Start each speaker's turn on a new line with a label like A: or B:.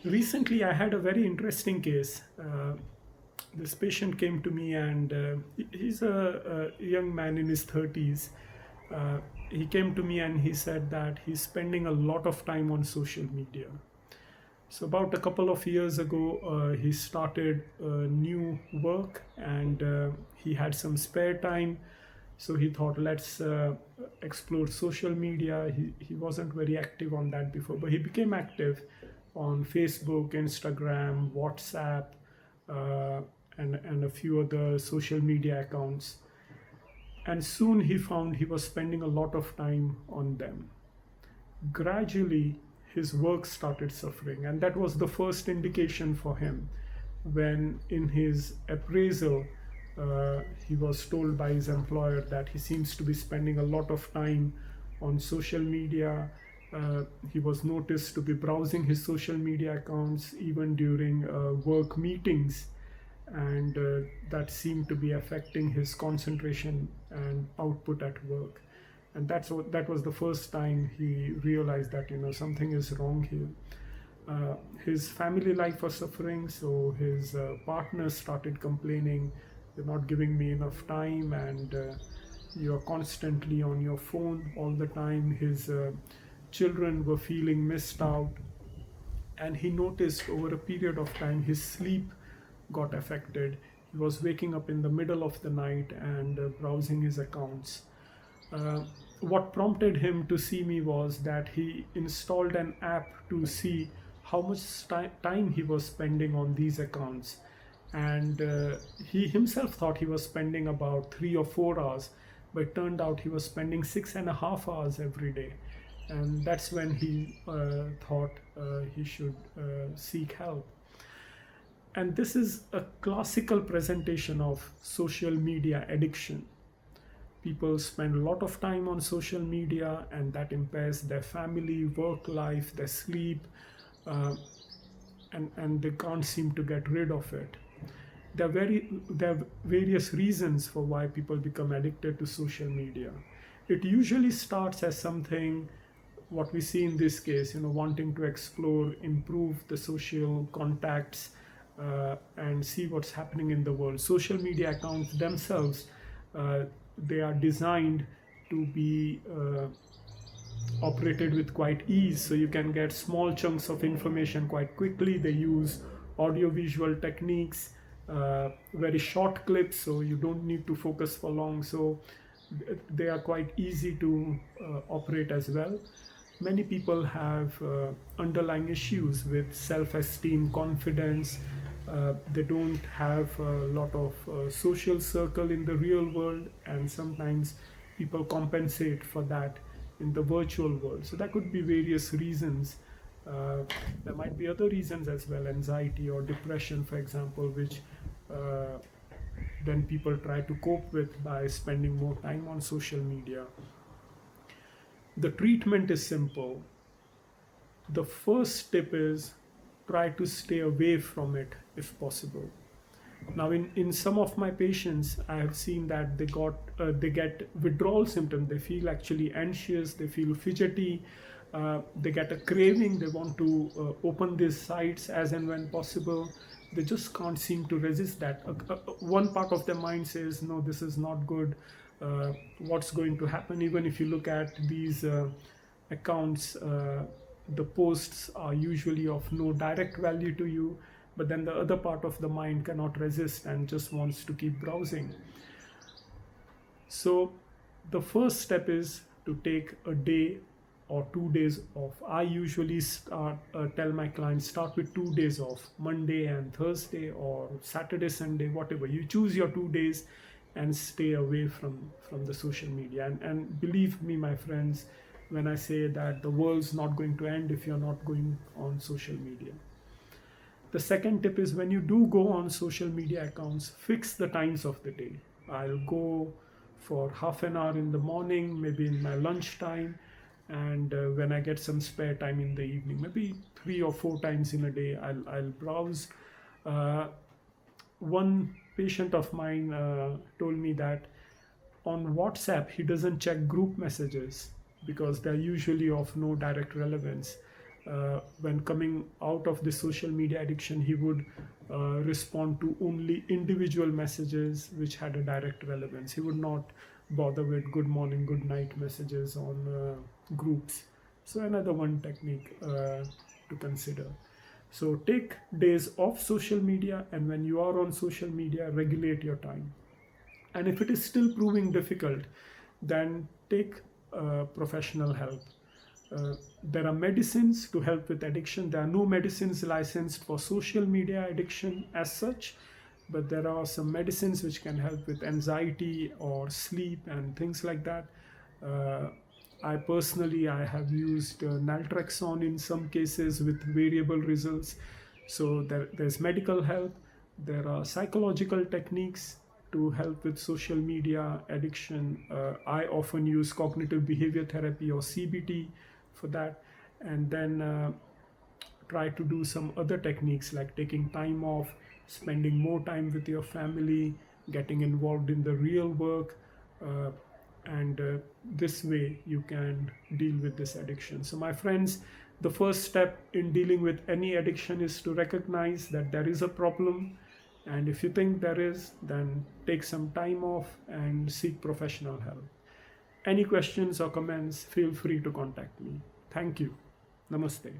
A: Recently, I had a very interesting case. This patient came to me, and he's a young man in his 30s. Uh, he came to me and he said that he's spending a lot of time on social media. So, about a couple of years ago, he started new work, and he had some spare time. So, he thought, let's explore social media. He wasn't very active on that before, but he became active on Facebook, Instagram, WhatsApp, uh, and a few other social media accounts. And soon he found he was spending a lot of time on them. Gradually, his work started suffering, and that was the first indication for him when, in his appraisal, he was told by his employer that he seems to be spending a lot of time on social media. He was noticed to be browsing his social media accounts even during work meetings, and that seemed to be affecting his concentration and output at work. And that was the first time he realized that something is wrong here. His family life was suffering, so his partner started complaining, "You're not giving me enough time, and you're constantly on your phone all the time." His children were feeling missed out, and he noticed over a period of time his sleep got affected. He was waking up in the middle of the night and browsing his accounts. Uh, what prompted him to see me was that he installed an app to see how much time he was spending on these accounts. And he himself thought he was spending about 3 or 4 hours, but it turned out he was spending 6.5 hours every day. And that's when he thought he should seek help. And this is a classical presentation of social media addiction. People spend a lot of time on social media, and that impairs their family, work life, their sleep, uh, and they can't seem to get rid of it. There are various reasons for why people become addicted to social media. It usually starts as something, what we see in this case, wanting to explore, improve the social contacts, and see what's happening in the world. Social media accounts themselves, they are designed to be operated with quite ease, so you can get small chunks of information quite quickly. They use audio-visual techniques, very short clips, so you don't need to focus for long. So they are quite easy to operate as well. Many people have underlying issues with self-esteem, confidence. They don't have a lot of social circle in the real world, and sometimes people compensate for that in the virtual world. So that could be various reasons. There might be other reasons as well, anxiety or depression, for example, which then people try to cope with by spending more time on social media. The treatment is simple. The first tip is try to stay away from it if possible. Now, in some of my patients, I have seen that they get withdrawal symptoms. They feel actually anxious. They feel fidgety. They get a craving. They want to open these sites as and when possible. They just can't seem to resist that. One part of their mind says, "No, this is not good. What's going to happen?" Even if you look at these accounts, the posts are usually of no direct value to you, but then the other part of the mind cannot resist and just wants to keep browsing. So the first step is to take a day or 2 days off. I usually tell my clients, start with 2 days off, Monday and Thursday, or Saturday, Sunday, whatever. You choose your 2 days and stay away from the social media. And believe me, my friends, when I say that the world's not going to end if you're not going on social media. The second tip is, when you do go on social media accounts, fix the times of the day. I'll go for half an hour in the morning, maybe in my lunchtime, and when I get some spare time in the evening, maybe 3 or 4 times in a day, I'll browse. One patient of mine told me that on WhatsApp he doesn't check group messages because they're usually of no direct relevance. when coming out of the social media addiction, he would respond to only individual messages which had a direct relevance. He would not bother with good morning, good night messages on groups. So another one technique to consider. So take days off social media, and when you are on social media, regulate your time. And if it is still proving difficult, then take professional help. There are medicines to help with addiction. There are no medicines licensed for social media addiction as such, but there are some medicines which can help with anxiety or sleep and things like that. I personally have used naltrexone in some cases with variable results. So there's medical help. There are psychological techniques to help with social media addiction. I often use cognitive behavior therapy or CBT for that, and then try to do some other techniques like taking time off, spending more time with your family, getting involved in the real work, and this way you can deal with this addiction. So my friends, the first step in dealing with any addiction is to recognize that there is a problem, and if you think there is, then take some time off and seek professional help. Any questions or comments, feel free to contact me. Thank you. Namaste.